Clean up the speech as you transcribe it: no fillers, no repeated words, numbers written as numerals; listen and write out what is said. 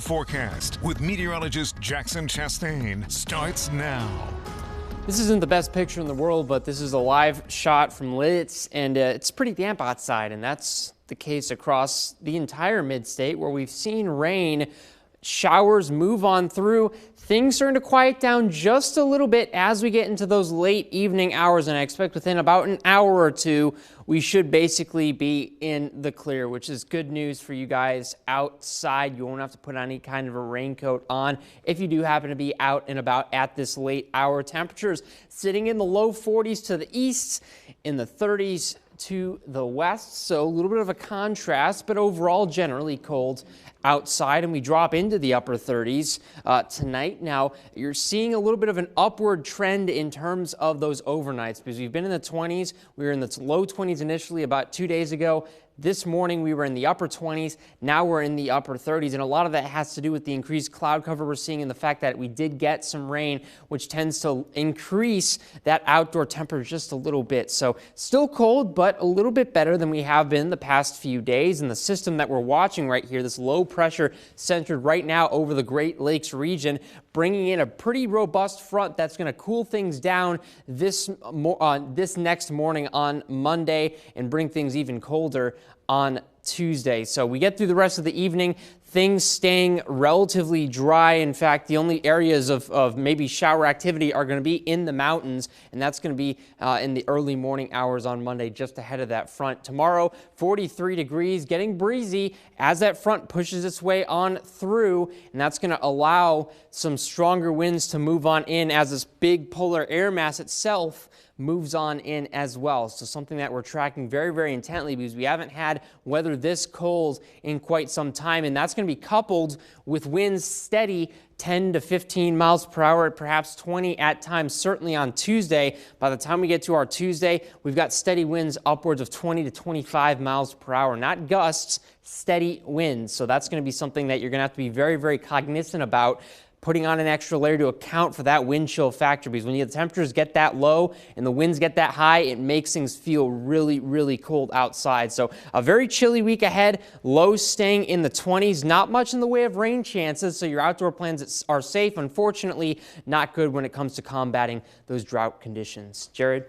forecast with meteorologist Jackson Chastain starts now. This isn't the best picture in the world, but this is a live shot from Lititz, and it's pretty damp outside, and that's the case across the entire mid-state where we've seen rain. Showers move on through. Things starting to quiet down just a little bit as we get into those late evening hours, and I expect within about an hour or two, we should basically be in the clear, which is good news for you guys outside. You won't have to put any kind of a raincoat on if you do happen to be out and about at this late hour. Temperatures sitting in the low 40s to the east, in the 30s to the west, so a little bit of a contrast, but overall generally cold outside, and we drop into the upper 30s tonight. Now, you're seeing a little bit of an upward trend in terms of those overnights because we've been in the 20s. We were in the low 20s initially about 2 days ago. This morning we were in the upper 20s, now we're in the upper 30s, and a lot of that has to do with the increased cloud cover we're seeing and the fact that we did get some rain, which tends to increase that outdoor temperature just a little bit. So still cold, but a little bit better than we have been the past few days. And the system that we're watching right here, this low pressure centered right now over the Great Lakes region, bringing in a pretty robust front that's going to cool things down this next morning on Monday and bring things even colder on Tuesday. So we get through the rest of the evening, things staying relatively dry. In fact, the only areas of maybe shower activity are going to be in the mountains, and that's going to be in the early morning hours on Monday, just ahead of that front. Tomorrow, 43 degrees, getting breezy as that front pushes its way on through, and that's going to allow some stronger winds to move on in as this big polar air mass itself moves on in as well. So something that we're tracking very, very intently because we haven't had weather this cold in quite some time, and that's going to be coupled with winds steady 10 to 15 miles per hour, perhaps 20 at times, certainly on Tuesday. By the time we get to our Tuesday, we've got steady winds upwards of 20 to 25 miles per hour, not gusts, steady winds. So that's going to be something that you're going to have to be very, very cognizant about, putting on an extra layer to account for that wind chill factor, because when the temperatures get that low and the winds get that high, it makes things feel really, really cold outside. So a very chilly week ahead, lows staying in the 20s, not much in the way of rain chances, so your outdoor plans are safe. Unfortunately, not good when it comes to combating those drought conditions. Jared?